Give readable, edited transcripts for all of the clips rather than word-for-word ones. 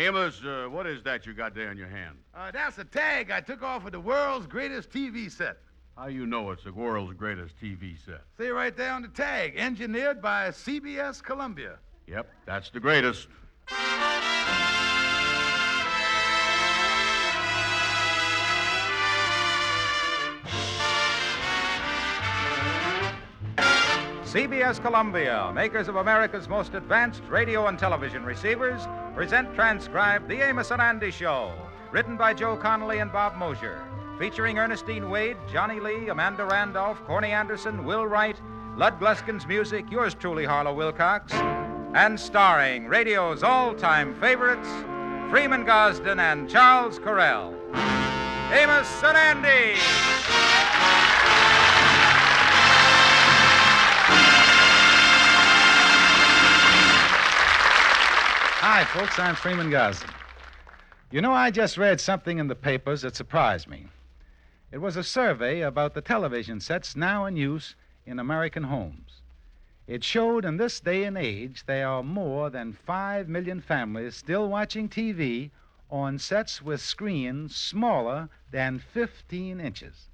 Amos, what is that you got there in your hand? That's a tag I took off of the world's greatest TV set. How you know it's the world's greatest TV set? See right there on the tag, engineered by CBS Columbia. Yep, that's the greatest. CBS Columbia, makers of America's most advanced radio and television receivers, present transcribed The Amos and Andy Show, written by Joe Connolly and Bob Mosier, featuring Ernestine Wade, Johnny Lee, Amanda Randolph, Corny Anderson, Will Wright, Lud Gluskin's music, yours truly, Harlow Wilcox, and starring radio's all-time favorites, Freeman Gosden and Charles Correll. Amos and Andy! Hi, folks. I'm Freeman Gosden. You know, I just read something in the papers that surprised me. It was a survey about the television sets now in use in American homes. It showed in this day and age there are more than 5 million families still watching TV on sets with screens smaller than 15 inches.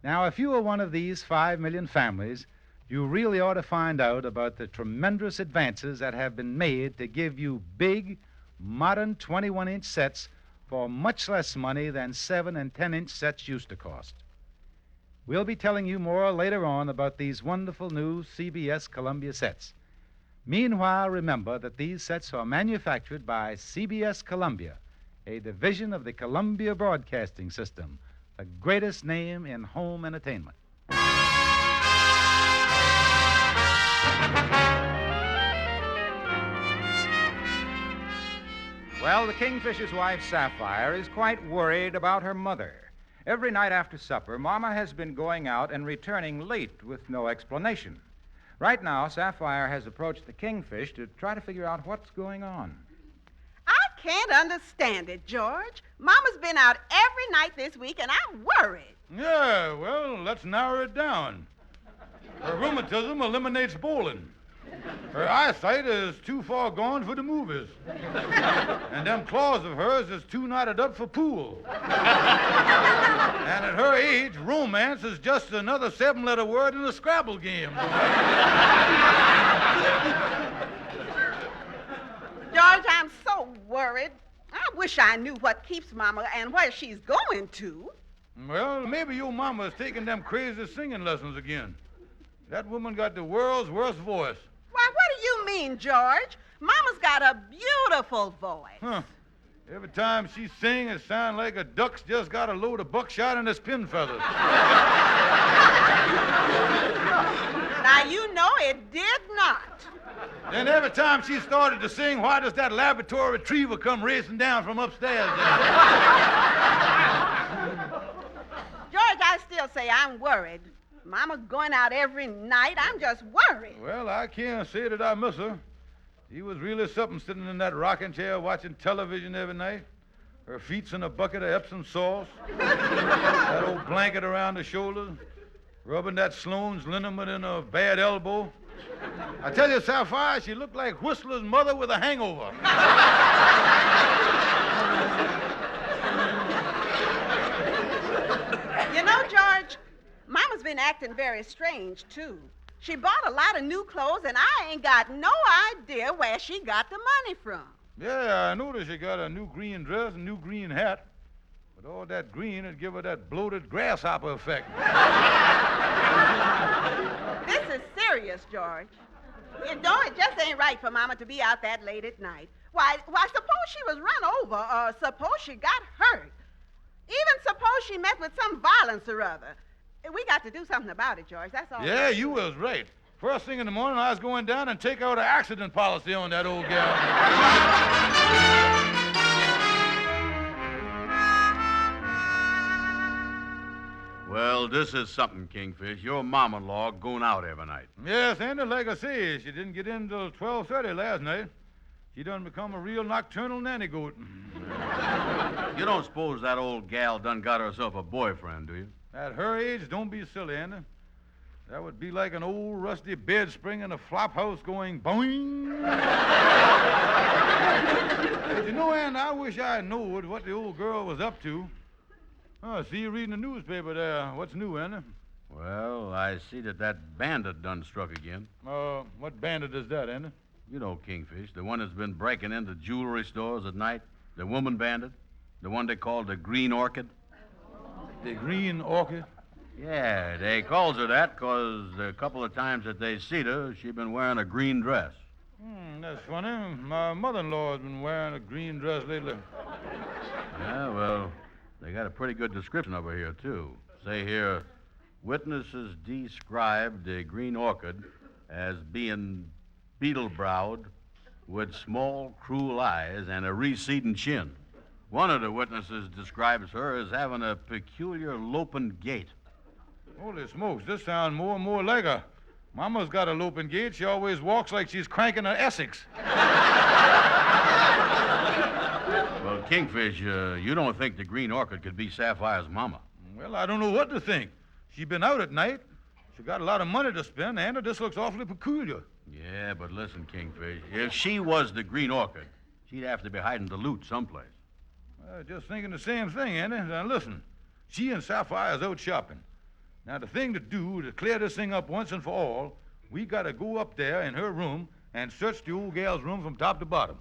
Now, if you are one of these 5 million families, you really ought to find out about the tremendous advances that have been made to give you big, modern 21-inch sets for much less money than 7 and 10-inch sets used to cost. We'll be telling you more later on about these wonderful new CBS Columbia sets. Meanwhile, remember that these sets are manufactured by CBS Columbia, a division of the Columbia Broadcasting System, the greatest name in home entertainment. Well, the Kingfisher's wife, Sapphire, is quite worried about her mother. Every night after supper, Mama has been going out and returning late with no explanation. Right now, Sapphire has approached the Kingfish to try to figure out what's going on. I can't understand it, George. Mama's been out every night this week, and I'm worried. Yeah, well, let's narrow it down. Her rheumatism eliminates bowling. Her eyesight is too far gone for the movies. And them claws of hers is too knotted up for pool. And at her age, romance is just another 7-letter word in a Scrabble game. George, I'm so worried. I wish I knew what keeps Mama and where she's going to. Well, maybe your mama is taking them crazy singing lessons again. That woman got the world's worst voice. Why, what do you mean, George? Mama's got a beautiful voice. Huh. Every time she sings, it sounds like a duck's just got a load of buckshot in his pin feathers. Now, you know it did not. Then every time she started to sing, why does that Labrador retriever come racing down from upstairs? George, I still say I'm worried. Mama's going out every night. I'm just worried. Well, I can't say that I miss her. She was really something sitting in that rocking chair watching television every night. Her feet's in a bucket of Epsom sauce. That old blanket around her shoulders. Rubbing that Sloan's liniment in a bad elbow. I tell you, Sapphire, she looked like Whistler's mother with a hangover. You know, George, Mama's been acting very strange, too. She bought a lot of new clothes, and I ain't got no idea where she got the money from. Yeah, I noticed she got a new green dress and new green hat. But all that green would give her that bloated grasshopper effect. This is serious, George. You know, it just ain't right for Mama to be out that late at night. Why, suppose she was run over, or suppose she got hurt. Even suppose she met with some violence or other. We got to do something about it, George. That's all. Yeah, you was right. First thing in the morning, I was going down and take out an accident policy on that old gal. Well, this is something, Kingfish. Your mom-in-law going out every night. Yes, Andy, like I say, she didn't get in till 12:30 last night. She done become a real nocturnal nanny goat. You don't suppose that old gal done got herself a boyfriend, do you? At her age, don't be silly, Andy. That would be like an old rusty bed spring in a flop house going boing. But you know, Ann, I wish I knowed what the old girl was up to. Oh, I see you reading the newspaper there. What's new, Andy? Well, I see that bandit done struck again. What bandit is that, Andy? You know Kingfish, the one that's been breaking into jewelry stores at night. The woman bandit. The one they call the Green Orchid. The Green Orchid? Yeah, they calls her that 'cause a couple of times that they seen her, she been wearing a green dress. That's funny. My mother-in-law has been wearing a green dress lately. Yeah, well, they got a pretty good description over here, too. Say here, witnesses described the Green Orchid as being beetle-browed with small, cruel eyes and a receding chin. One of the witnesses describes her as having a peculiar loping gait. Holy smokes, this sounds more and more like her. Mama's got a loping gait. She always walks like she's cranking an Essex. Well, Kingfish, you don't think the Green Orchid could be Sapphire's mama? Well, I don't know what to think. She's been out at night. She got a lot of money to spend, and this looks awfully peculiar. Yeah, but listen, Kingfish, if she was the Green Orchid, she'd have to be hiding the loot someplace. Just thinking the same thing, Andy. Now, listen. She and Sapphire's out shopping. Now, the thing to do to clear this thing up once and for all, we got to go up there in her room and search the old gal's room from top to bottom.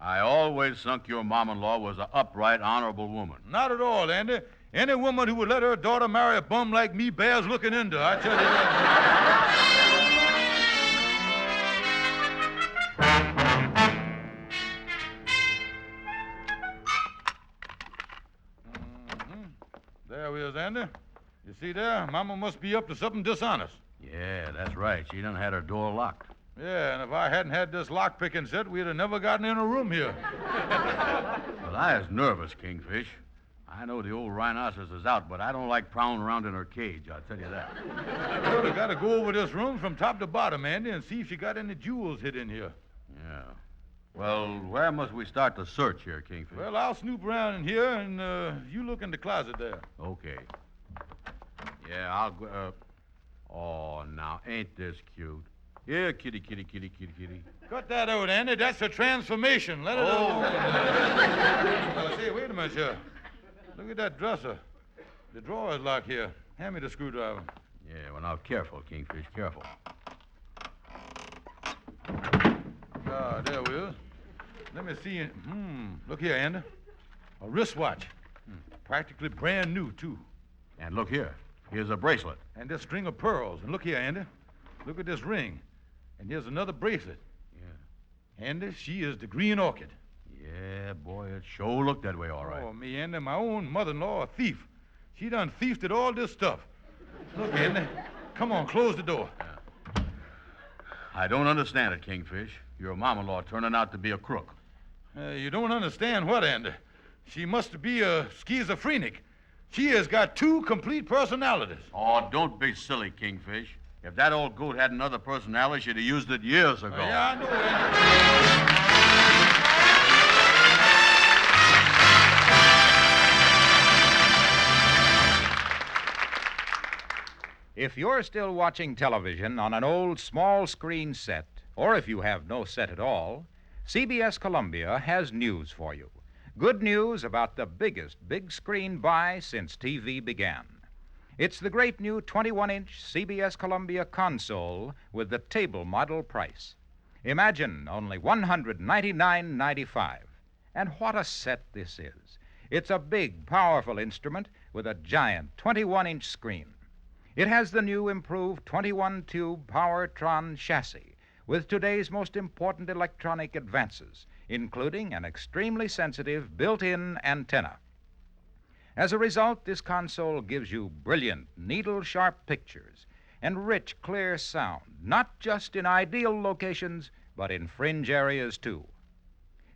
I always thunk your mom-in-law was an upright, honorable woman. Not at all, Andy. Any woman who would let her daughter marry a bum like me bears looking into, I tell you that. There we is, Andy. You see there? Mama must be up to something dishonest. Yeah, that's right. She done had her door locked. Yeah, and if I hadn't had this lock-picking set, we'd have never gotten in a room here. Well, I was nervous, Kingfish. I know the old rhinoceros is out, but I don't like prowling around in her cage, I'll tell you that. Well, we got to go over this room from top to bottom, Andy, and see if you got any jewels hid in here. Yeah. Well, where must we start the search here, Kingfish? Well, I'll snoop around in here, and you look in the closet there. Okay. Yeah, I'll go. Oh, now, ain't this cute? Here, kitty, kitty, kitty, kitty, kitty. Cut that out, Andy. That's a transformation. Let it alone. Say, wait a minute, sir. Look at that dresser. The drawer is locked here. Hand me the screwdriver. Yeah, well, now, careful, Kingfish, careful. Ah, there we is. Let me see. Look here, Andy. A wristwatch. Practically brand new, too. And look here. Here's a bracelet. And this string of pearls. And look here, Andy. Look at this ring. And here's another bracelet. Yeah. Andy, she is the Green Orchid. Yeah, boy, it sure looked that way, all right. Oh, me, Andy, my own mother-in-law, a thief. She done thiefed all this stuff. Look, Andy. Come on, close the door. Yeah. I don't understand it, Kingfish. Your mom-in-law turning out to be a crook. You don't understand what, Andy? She must be a schizophrenic. She has got two complete personalities. Oh, don't be silly, Kingfish. If that old goat had another personality, she'd have used it years ago. Yeah, I know, Andy. If you're still watching television on an old small screen set, or if you have no set at all, CBS Columbia has news for you. Good news about the biggest big screen buy since TV began. It's the great new 21-inch CBS Columbia console with the table model price. Imagine only $199.95. And what a set this is. It's a big, powerful instrument with a giant 21-inch screen. It has the new improved 21-tube Powertron chassis with today's most important electronic advances, including an extremely sensitive built-in antenna. As a result, this console gives you brilliant, needle-sharp pictures and rich, clear sound, not just in ideal locations, but in fringe areas, too.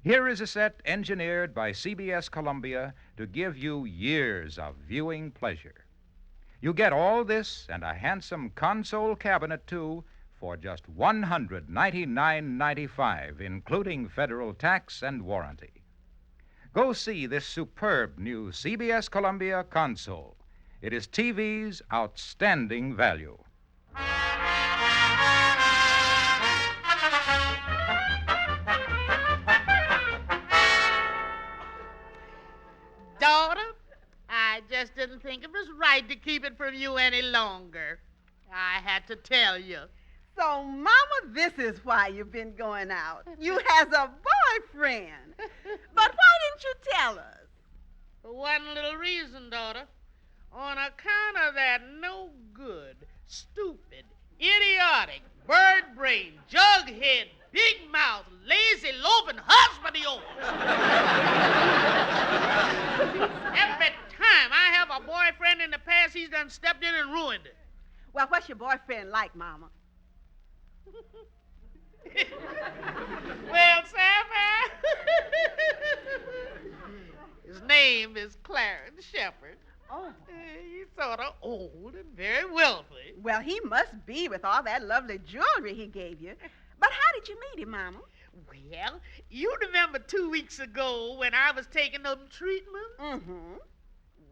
Here is a set engineered by CBS Columbia to give you years of viewing pleasure. You get all this and a handsome console cabinet, too, for just $199.95, including federal tax and warranty. Go see this superb new CBS Columbia console. It is TV's outstanding value. Daughter, I just didn't think it was right to keep it from you any longer. I had to tell you. So, Mama, this is why you've been going out. You has a boyfriend. But why didn't you tell us? For one little reason, daughter. On account of that no good, stupid, idiotic, bird brain, jughead, big mouth, lazy, loafing husband of yours. Every time I have a boyfriend in the past, he's done stepped in and ruined it. Well, what's your boyfriend like, Mama? Well, Sapphire, his name is Clarence Shepherd. Oh. He's sort of old and very wealthy. Well, he must be with all that lovely jewelry he gave you. But how did you meet him, Mama? Well, you remember 2 weeks ago when I was taking them treatment? Mm-hmm.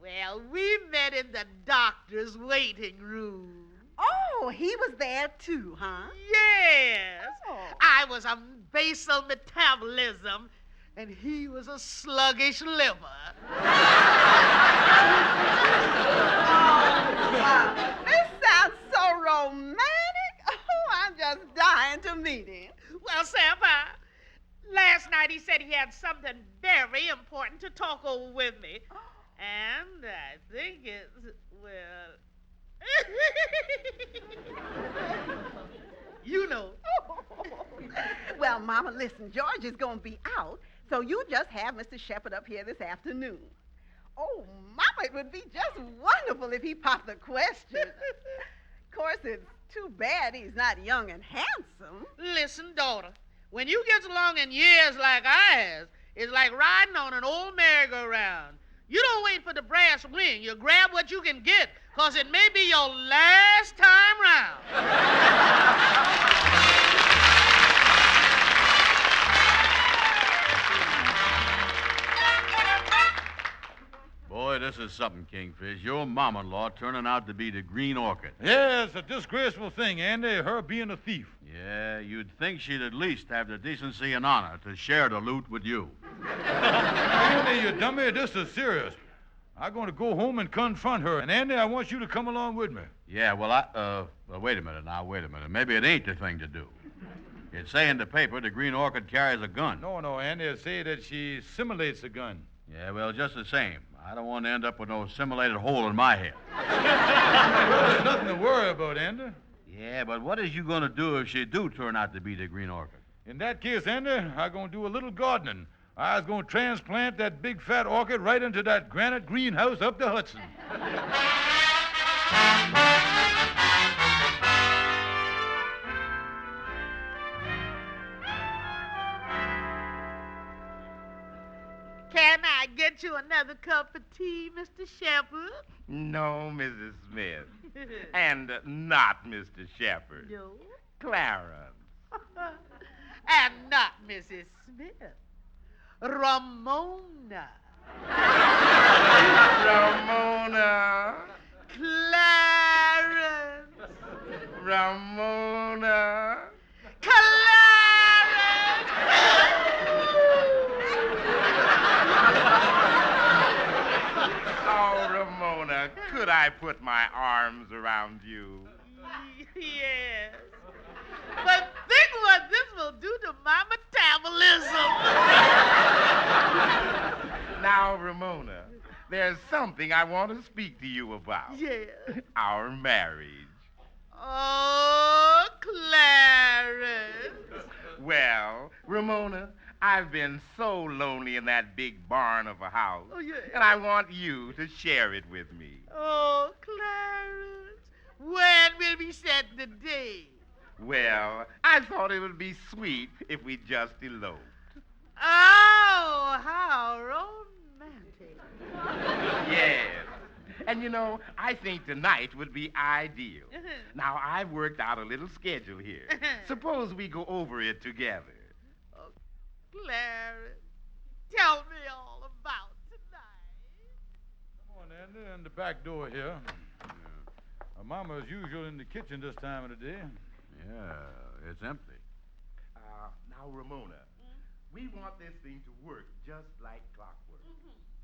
Well, we met in the doctor's waiting room. Oh, he was there too, huh? Yes. Oh. I was a basal metabolism, and he was a sluggish liver. Wow. This sounds so romantic. Oh, I'm just dying to meet him. Well, Sapphire, last night he said he had something very important to talk over with me. And I think it's, well... You know. Well, Mama, listen, George is going to be out, so you just have Mr. Shepherd up here this afternoon. Oh, Mama, it would be just wonderful if he popped the question. Of course, it's too bad he's not young and handsome. Listen, daughter, when you gets along in years like I has, it's like riding on an old merry-go-round. You don't wait for the brass ring. You grab what you can get, because it may be your last time round. Boy, this is something, Kingfish. Your mom-in-law turning out to be the Green Orchid. Yeah, it's a disgraceful thing, Andy, her being a thief. Yeah, you'd think she'd at least have the decency and honor to share the loot with you. Andy, you dummy, this is serious. I'm going to go home and confront her. And, Andy, I want you to come along with me. Yeah, well, wait a minute now, wait a minute. Maybe it ain't the thing to do. It's say in the paper the Green Orchid carries a gun. No, Andy, I say that she simulates a gun. Yeah, well, just the same. I don't want to end up with no simulated hole in my head. Well, there's nothing to worry about, Andy. Yeah, but what is you going to do if she do turn out to be the Green Orchid? In that case, Andy, I'm going to do a little gardening. I was going to transplant that big fat orchid right into that granite greenhouse up the Hudson. Can I get you another cup of tea, Mr. Shepherd? No, Mrs. Smith. And not Mr. Shepherd. No. Clarence. And not Mrs. Smith. Ramona. Ramona. Clarence. Ramona. Clarence. Oh, Ramona, could I put my arms around you? Yes. But think what this will do to my metabolism. Now, Ramona, there's something I want to speak to you about. Yeah. Our marriage. Oh, Clarence. Well, Ramona, I've been so lonely in that big barn of a house. Oh, yeah. And I want you to share it with me. Oh, Clarence. When will we set the date? Well, I thought it would be sweet if we just eloped. Oh, how romantic. Yes. And you know, I think tonight would be ideal. Now, I've worked out a little schedule here. Suppose we go over it together. Oh, Clarence, tell me all about tonight. Come on, Andy, in the back door here. Mama, as usual, in the kitchen this time of the day. Yeah, it's empty. Now, Ramona, we want this thing to work just like clockwork.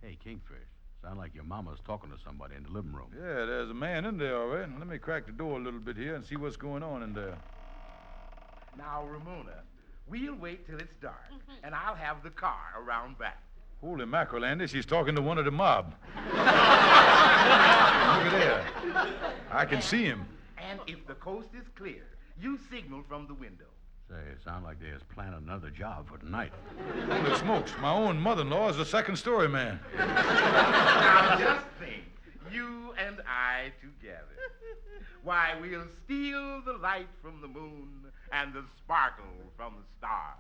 Hey, Kingfish, sound like your mama's talking to somebody in the living room. Yeah, there's a man in there, all right. Let me crack the door a little bit here and see what's going on in there. Now, Ramona, we'll wait till it's dark, and I'll have the car around back. Holy mackerel, Andy, she's talking to one of the mob. Look at there. I can see him. And if the coast is clear, you signal from the window. Say, it sounds like they're planning another job for tonight. Holy smokes, my own mother-in-law is a second-story man. Now, just think, you and I together. Why, we'll steal the light from the moon and the sparkle from the stars.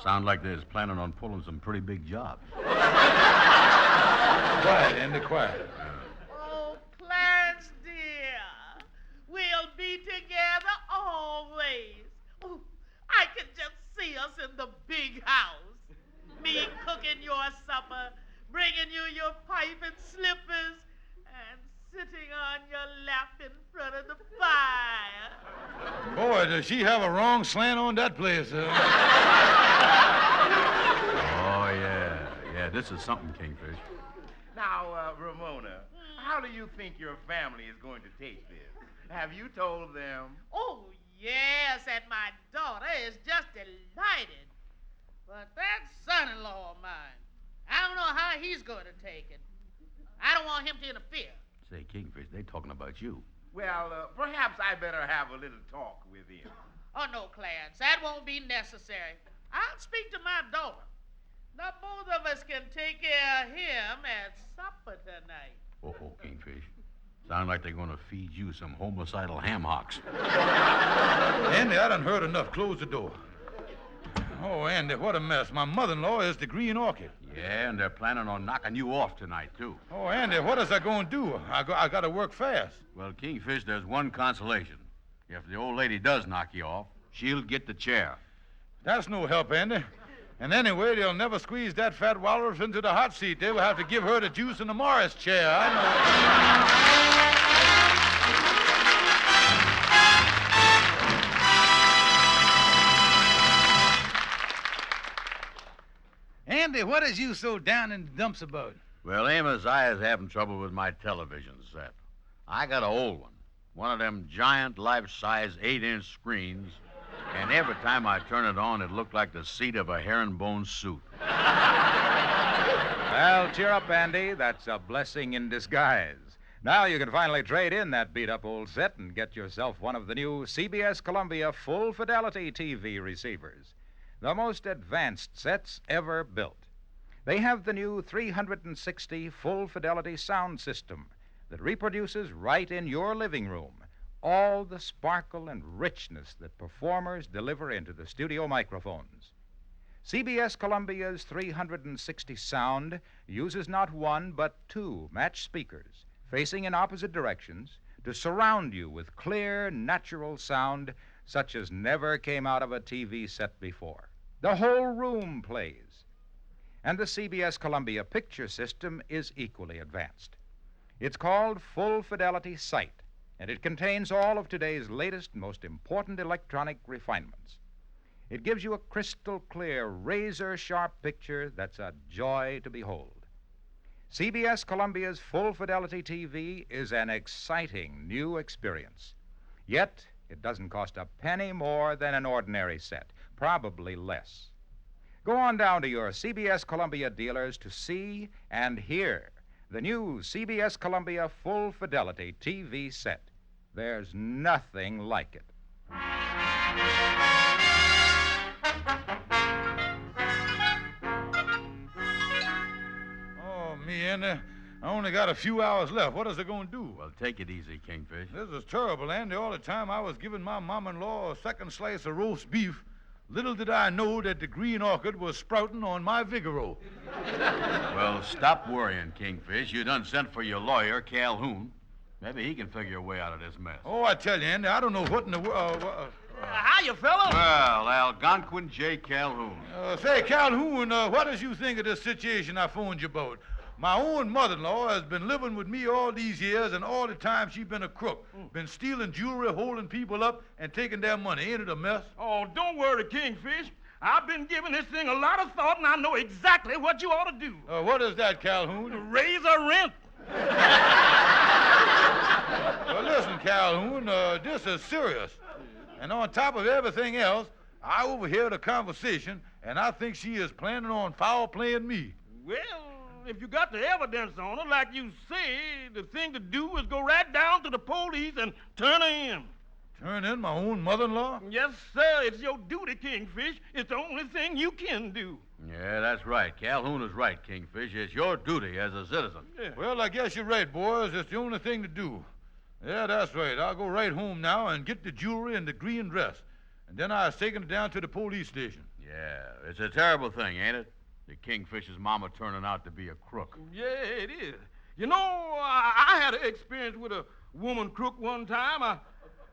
Sound like they're planning on pulling some pretty big jobs. Quiet, Andy, quiet. Oh, Clarence, dear. We'll be together always. Oh, I can just see us in the big house. Me cooking your supper, bringing you your pipe and slippers, and sitting on your lap in front of the fire. Boy, does she have a wrong slant on that place. Oh, yeah. Yeah, this is something, Kingfish. Now, Ramona, how do you think your family is going to take this? Have you told them? Oh, yes, and my daughter is just delighted. But that son-in-law of mine, I don't know how he's going to take it. I don't want him to interfere. Say, Kingfish, they talking about you. Well, perhaps I better have a little talk with him. Oh, no, Clarence, that won't be necessary. I'll speak to my daughter. Now, both of us can take care of him at supper tonight. Oh, Kingfish. Sound like they're going to feed you some homicidal ham hocks. Andy, I done heard enough. Close the door. Oh, Andy, what a mess. My mother-in-law is the Green Orchid. Yeah, and they're planning on knocking you off tonight, too. Oh, Andy, what is I going to do? I got to work fast. Well, Kingfish, there's one consolation. If the old lady does knock you off, she'll get the chair. That's no help, Andy. And anyway, they'll never squeeze that fat walrus into the hot seat. They will have to give her the juice in the Morris chair. I know. Andy, what is you so down in the dumps about? Well, Amos, I is having trouble with my television set. I got an old one of them giant life-size 8-inch screens, and every time I turn it on, it looked like the seat of a herringbone suit. Well, cheer up, Andy. That's a blessing in disguise. Now you can finally trade in that beat-up old set and get yourself one of the new CBS Columbia full-fidelity TV receivers, the most advanced sets ever built. They have the new 360 full-fidelity sound system that reproduces right in your living room all the sparkle and richness that performers deliver into the studio microphones. CBS Columbia's 360 sound uses not one but two match speakers facing in opposite directions to surround you with clear, natural sound such as never came out of a TV set before. The whole room plays. And the CBS Columbia picture system is equally advanced. It's called Full Fidelity Sight, and it contains all of today's latest, most important electronic refinements. It gives you a crystal clear, razor-sharp picture that's a joy to behold. CBS Columbia's Full Fidelity TV is an exciting new experience. Yet, it doesn't cost a penny more than an ordinary set, probably less. Go on down to your CBS Columbia dealers to see and hear the new CBS Columbia Full Fidelity TV set. There's nothing like it. Oh, me, Andy. I only got a few hours left. What is I going to do? Well, take it easy, Kingfish. This is terrible, Andy. All the time I was giving my mom-in-law a second slice of roast beef, little did I know that the Green Orchid was sprouting on my Vigoro. Well, stop worrying, Kingfish. You done sent for your lawyer, Calhoun. Maybe he can figure a way out of this mess. Oh, I tell you, Andy, I don't know what in the world. Hiya, fellow. Well, Algonquin J. Calhoun. Say, Calhoun, what did you think of this situation I phoned you about? My own mother-in-law has been living with me all these years, and all the time she's been a crook. Been stealing jewelry, holding people up, and taking their money. Ain't it a mess? Oh, don't worry, Kingfish. I've been giving this thing a lot of thought, and I know exactly what you ought to do. What is that, Calhoun? Raise her rent. Well, listen, Calhoun, this is serious. And on top of everything else, I overheard a conversation, and I think she is planning on foul-playing me. Well, if you got the evidence on her, like you say, the thing to do is go right down to the police and turn her in. Turn in my own mother-in-law? Yes, sir. It's your duty, Kingfish. It's the only thing you can do. Yeah, that's right. Calhoun is right, Kingfish. It's your duty as a citizen. Yeah. Well, I guess you're right, boys. It's the only thing to do. Yeah, that's right. I'll go right home now and get the jewelry and the green dress. And then I'll take it down to the police station. Yeah, it's a terrible thing, ain't it? The Kingfish's mama turning out to be a crook. Yeah, it is. You know, I had an experience with a woman crook one time.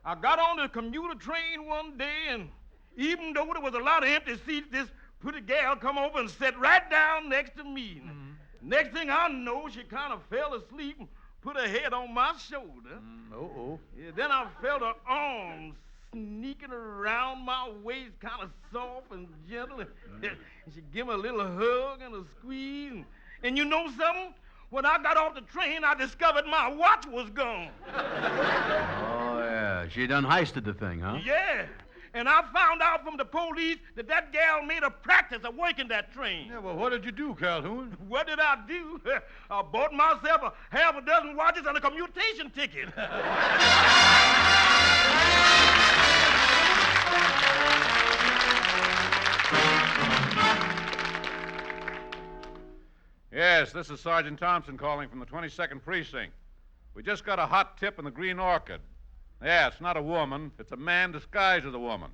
I got on the commuter train one day, and even though there was a lot of empty seats, this pretty gal come over and sat right down next to me. Mm-hmm. Next thing I know, she kind of fell asleep and put her head on my shoulder. Yeah, then I felt her arms sneaking around my waist, kind of soft and gentle. And she gave me a little hug and a squeeze. And you know something? When I got off the train, I discovered my watch was gone. Oh, yeah. She done heisted the thing, huh? Yeah. And I found out from the police that gal made a practice of working that train. Yeah, well, what did you do, Calhoun? What did I do? I bought myself half a dozen watches and a commutation ticket. Yes, this is Sergeant Thompson calling from the 22nd Precinct. We just got a hot tip in the Green Orchid. Yeah, it's not a woman. It's a man disguised as a woman.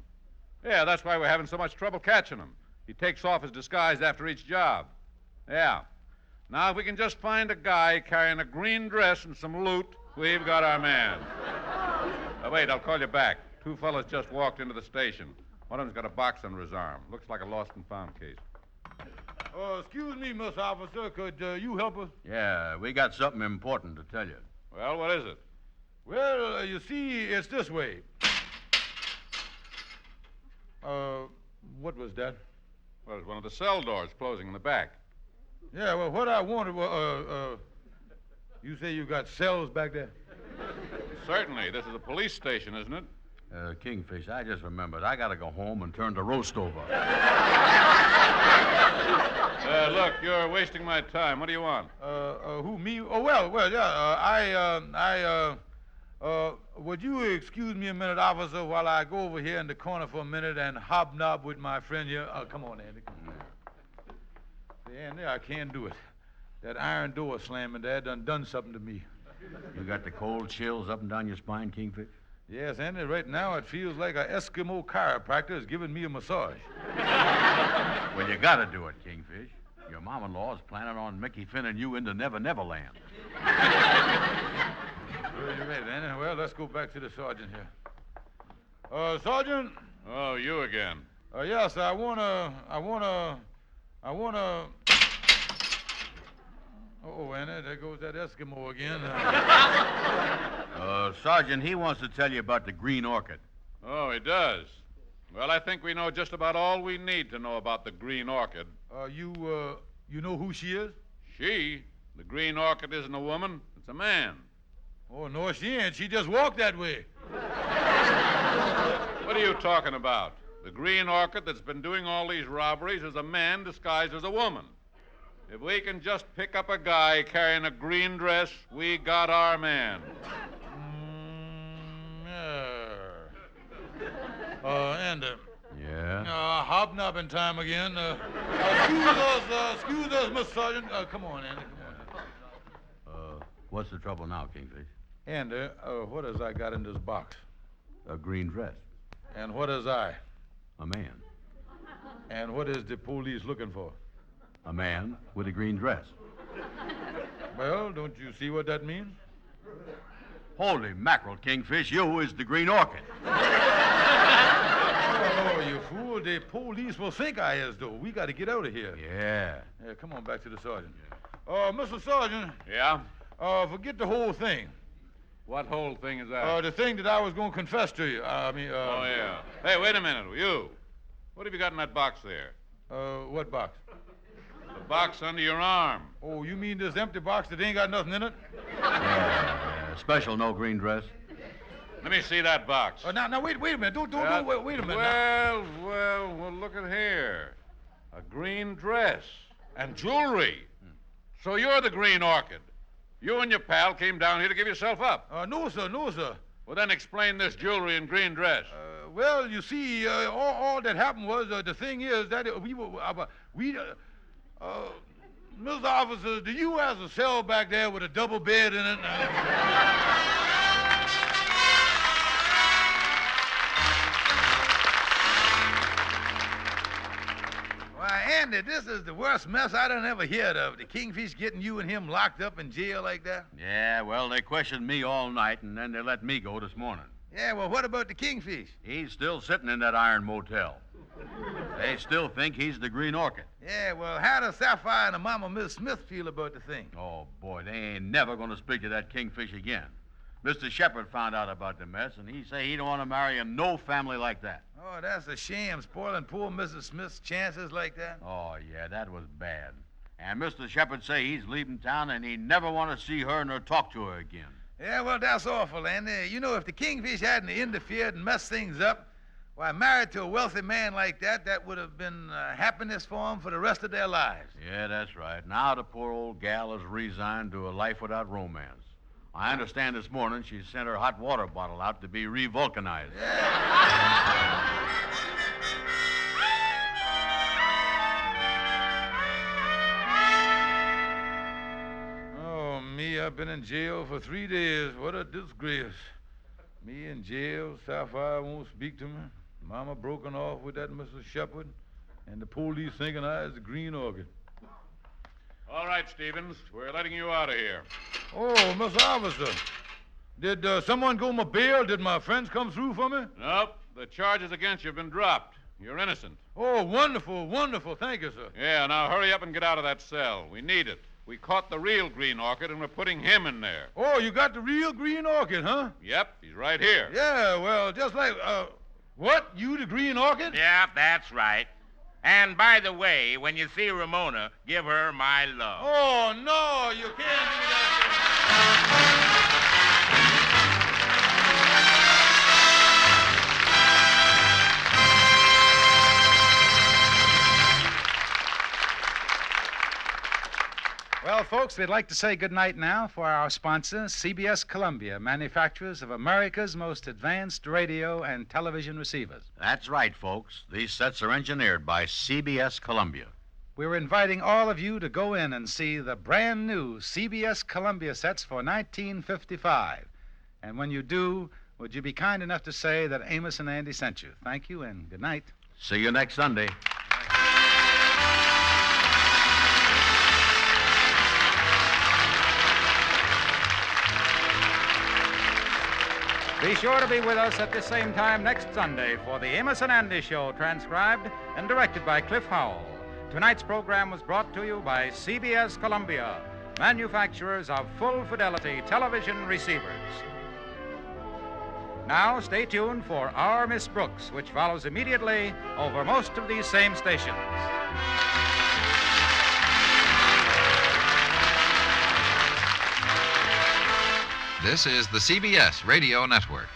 Yeah, that's why we're having so much trouble catching him. He takes off his disguise after each job. Yeah. Now, if we can just find a guy carrying a green dress and some loot, we've got our man. Wait, I'll call you back. Two fellas just walked into the station. One of them's got a box under his arm. Looks like a lost and found case. Excuse me, Miss Officer. Could you help us? Yeah, we got something important to tell you. Well, what is it? Well, you see, it's this way. What was that? Well, it's one of the cell doors closing in the back. Yeah, well, what I wanted was, you say you got cells back there? Certainly. This is a police station, isn't it? Kingfish, I just remembered. I gotta go home and turn the roast over. Look, you're wasting my time. What do you want? Who, me? Oh, well, yeah, would you excuse me a minute, officer, while I go over here in the corner for a minute and hobnob with my friend here? Come on, Andy. Come on. See, Andy, I can't do it. That iron door slamming there done something to me. You got the cold chills up and down your spine, Kingfish? Yes, Andy, right now it feels like an Eskimo chiropractor is giving me a massage. Well, you gotta do it, Kingfish. Your mom-in-law is planning on Mickey Finn and you into Never Never Land. Well, you're right, Andy. Well, let's go back to the sergeant here. Sergeant? Oh, you again. Yes, I wanna... Oh, Andy, there goes that Eskimo again. Sergeant, he wants to tell you about the Green Orchid. Oh, he does. Well, I think we know just about all we need to know about the Green Orchid. You know who she is? She? The Green Orchid isn't a woman. It's a man. Oh, no, she ain't. She just walked that way. What are you talking about? The Green Orchid that's been doing all these robberies is a man disguised as a woman. If we can just pick up a guy carrying a green dress, we got our man. And Yeah? hobnobbing time again. Excuse us, Mr. Sergeant. Come on, Andy. Come on. What's the trouble now, Kingfish? Andy, what has I got in this box? A green dress. And what is I? A man. And what is the police looking for? A man with a green dress. Well, don't you see what that means? Holy mackerel, Kingfish, you is the Green Orchid. Oh, you fool. The police will think I is, though. We got to get out of here. Yeah. Yeah, come on back to the sergeant. Mr. Sergeant, Yeah? forget the whole thing. What whole thing is that? The thing that I was going to confess to you. Oh, yeah. Hey, wait a minute, you. What have you got in that box there? What box? The box under your arm. Oh, you mean this empty box that ain't got nothing in it? Special no green dress. Let me see that box. Now, wait a minute. Don't wait a minute. Well, look at here. A green dress and jewelry. So you're the Green Orchid. You and your pal came down here to give yourself up. No, sir. Well, then explain this jewelry and green dress. Well, you see, all that happened was, the thing is that Mr. Officer, do you have a cell back there with a double bed in it? Why, Andy, this is the worst mess I done ever heard of. The Kingfish getting you and him locked up in jail like that? Yeah, well, they questioned me all night, and then they let me go this morning. Yeah, well, what about the Kingfish? He's still sitting in that iron motel. They still think he's the Green Orchid. Yeah, well, how does Sapphire and the Mama Miss Smith feel about the thing? Oh, boy, they ain't never going to speak to that Kingfish again. Mr. Shepard found out about the mess, and he say he don't want to marry in no family like that. Oh, that's a shame, spoiling poor Mrs. Smith's chances like that. Oh, yeah, that was bad. And Mr. Shepard say he's leaving town, and he never want to see her nor talk to her again. Yeah, well, that's awful, Andy. You know, if the Kingfish hadn't interfered and messed things up, why, married to a wealthy man like that, that would have been happiness for them for the rest of their lives. Yeah, that's right. Now the poor old gal has resigned to a life without romance. I understand this morning she sent her hot water bottle out to be revulcanized. Oh, me, I've been in jail for 3 days. What a disgrace. Me in jail, Sapphire won't speak to me. Mama broken off with that Mr. Shepard, and the police thinking I is the Green Orchid. All right, Stevens, we're letting you out of here. Oh, Mr. Officer, did someone go my bail? Did my friends come through for me? Nope, the charges against you have been dropped. You're innocent. Oh, wonderful, wonderful. Thank you, sir. Yeah, now hurry up and get out of that cell. We need it. We caught the real Green Orchid, and we're putting him in there. Oh, you got the real Green Orchid, huh? Yep, he's right here. Yeah, well, just like, what? You the Green Orchid? Yeah, that's right. And by the way, when you see Ramona, give her my love. Oh, no, you can't do that. Well, folks, we'd like to say goodnight now for our sponsor, CBS Columbia, manufacturers of America's most advanced radio and television receivers. That's right, folks. These sets are engineered by CBS Columbia. We're inviting all of you to go in and see the brand new CBS Columbia sets for 1955. And when you do, would you be kind enough to say that Amos and Andy sent you? Thank you and good night. See you next Sunday. Be sure to be with us at the same time next Sunday for the Amos and Andy Show, transcribed and directed by Cliff Howell. Tonight's program was brought to you by CBS Columbia, manufacturers of full-fidelity television receivers. Now, stay tuned for Our Miss Brooks, which follows immediately over most of these same stations. This is the CBS Radio Network.